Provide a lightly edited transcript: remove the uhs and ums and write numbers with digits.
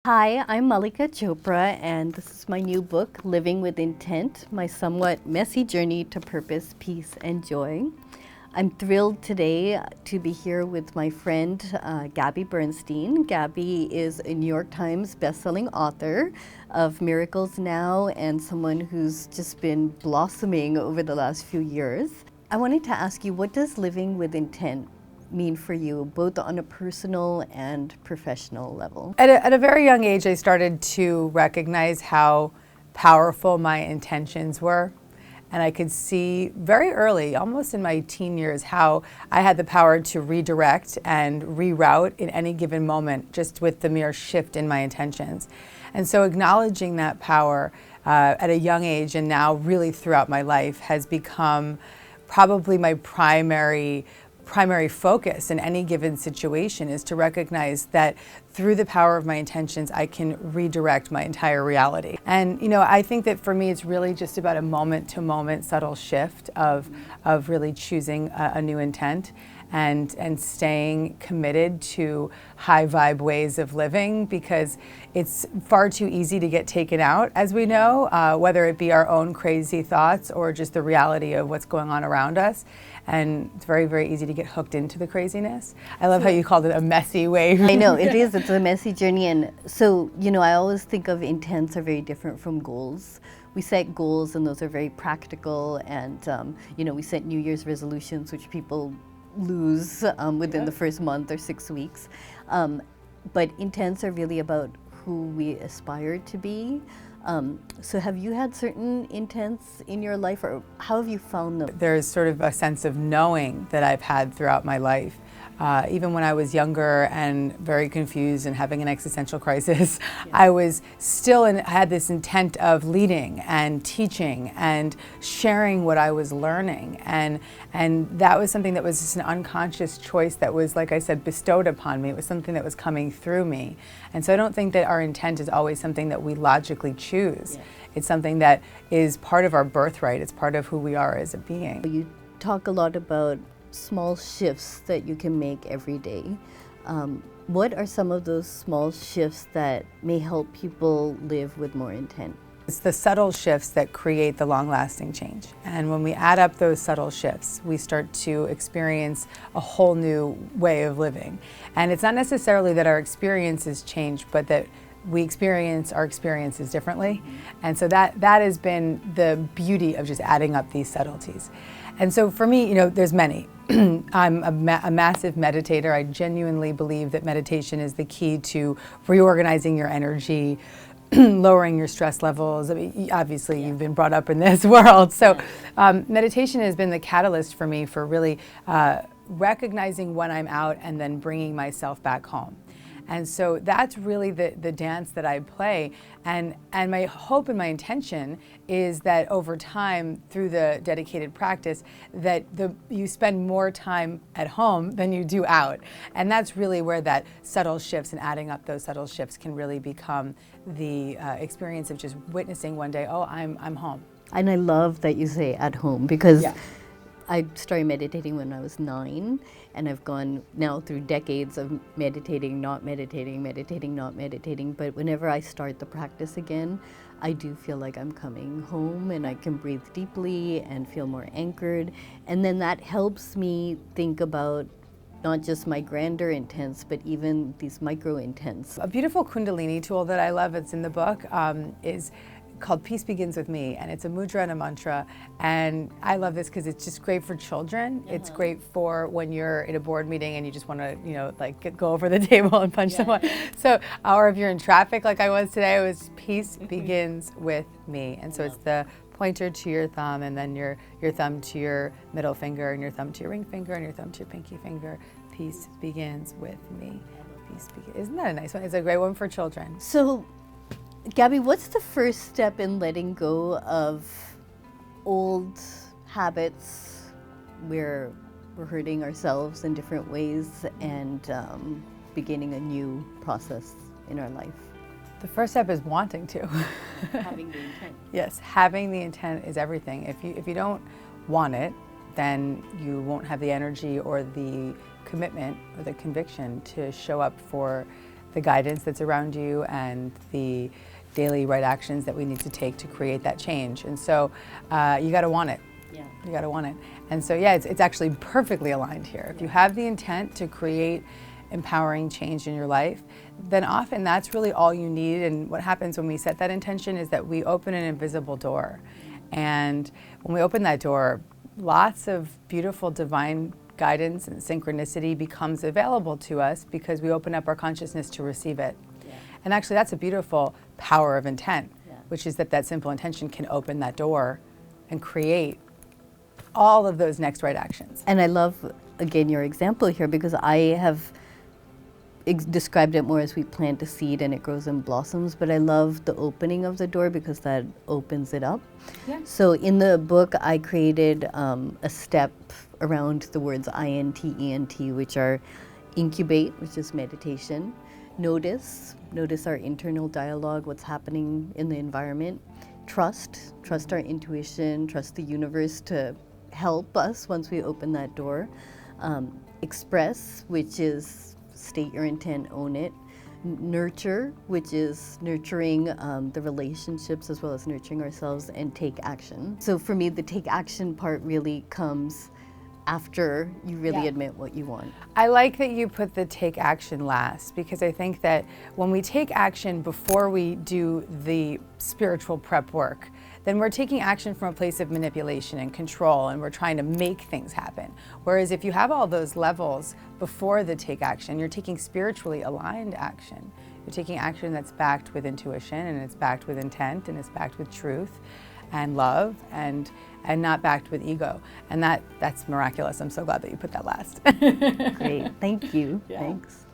Hi, I'm Mallika Chopra, and this is my new book, Living with Intent, my somewhat messy journey to purpose, peace, and joy. I'm thrilled today to be here with my friend, Gabby Bernstein. Gabby is a New York Times bestselling author of Miracles Now and someone who's just been blossoming over the last few years. I wanted to ask you, what does living with intent mean for you, both on a personal and professional level? At a very young age, I started to recognize how powerful my intentions were. And I could see very early, almost in my teen years, how I had the power to redirect and reroute in any given moment just with the mere shift in my intentions. And so acknowledging that power at a young age and now really throughout my life has become probably my primary focus in any given situation, is to recognize that through the power of my intentions, I can redirect my entire reality. And I think that for me, it's really just about a moment-to-moment subtle shift of really choosing a new intent and staying committed to high vibe ways of living, because it's far too easy to get taken out, as we know, whether it be our own crazy thoughts or just the reality of what's going on around us. And it's very, very easy to get hooked into the craziness. I love how you called it a messy way. I know, it is. It's a messy journey. And so, I always think of intents are very different from goals. We set goals and those are very practical. And, we set New Year's resolutions, which people lose within the first month or 6 weeks. But intents are really about who we aspire to be. So have you had certain intents in your life, or how have you found them? There's sort of a sense of knowing that I've had throughout my life. Even when I was younger and very confused and having an existential crisis, I was still had this intent of leading and teaching and sharing what I was learning. And that was something that was just an unconscious choice that was, like I said, bestowed upon me. It was something that was coming through me. And so I don't think that our intent is always something that we logically choose. It's something that is part of our birthright. It's part of who we are as a being. You talk a lot about small shifts that you can make every day. What are some of those small shifts that may help people live with more intent? It's the subtle shifts that create the long-lasting change. And when we add up those subtle shifts, we start to experience a whole new way of living. And it's not necessarily that our experiences change, but that we experience our experiences differently. And so that has been the beauty of just adding up these subtleties. And so for me, there's many. I'm a massive meditator. I genuinely believe that meditation is the key to reorganizing your energy, lowering your stress levels. I mean, obviously, you've been brought up in this world. So meditation has been the catalyst for me for really recognizing when I'm out and then bringing myself back home. And so that's really the dance that I play. And my hope and my intention is that over time, through the dedicated practice, that you spend more time at home than you do out. And that's really where that subtle shifts and adding up those subtle shifts can really become the experience of just witnessing one day, oh, I'm home. And I love that you say at home, because I started meditating when I was 9, and I've gone now through decades of meditating, not meditating, meditating, not meditating. But whenever I start the practice again, I do feel like I'm coming home, and I can breathe deeply and feel more anchored. And then that helps me think about not just my grander intents, but even these micro intents. A beautiful Kundalini tool that I love, it's in the book, is called Peace Begins With Me, and it's a mudra and a mantra. And I love this because it's just great for children. It's great for when you're in a board meeting and you just want to, go over the table and punch someone. So, or if you're in traffic like I was today, it was Peace Begins With Me. And so it's the pointer to your thumb, and then your thumb to your middle finger, and your thumb to your ring finger, and your thumb to your pinky finger. Peace begins with me. Peace begins. Isn't that a nice one? It's a great one for children. So, Gabby, what's the first step in letting go of old habits where we're hurting ourselves in different ways and beginning a new process in our life? The first step is wanting to. Having the intent. Yes, having the intent is everything. If you don't want it, then you won't have the energy or the commitment or the conviction to show up for the guidance that's around you and the daily right actions that we need to take to create that change. And so you got to want it. Yeah. You got to want it. And so, yeah, it's actually perfectly aligned here. If you have the intent to create empowering change in your life, then often that's really all you need. And what happens when we set that intention is that we open an invisible door. And when we open that door, lots of beautiful divine guidance and synchronicity becomes available to us because we open up our consciousness to receive it. Yeah. And actually, that's a beautiful power of intent, which is that that simple intention can open that door and create all of those next right actions. And I love, again, your example here, because I have described it more as we plant a seed and it grows and blossoms, but I love the opening of the door because that opens it up. Yeah. So in the book, I created a step around the words INT, ENT, which are incubate, which is meditation, notice our internal dialogue, what's happening in the environment, trust our intuition, trust the universe to help us once we open that door, express, which is state your intent, own it, nurture, which is nurturing the relationships as well as nurturing ourselves, and take action. So for me, the take action part really comes after you really admit what you want. I like that you put the take action last, because I think that when we take action before we do the spiritual prep work, then we're taking action from a place of manipulation and control, and we're trying to make things happen. Whereas if you have all those levels before the take action, you're taking spiritually aligned action. You're taking action that's backed with intuition, and it's backed with intent, and it's backed with truth and love, and not backed with ego. And that's miraculous. I'm so glad that you put that last. Great, thank you. Yeah. Thanks.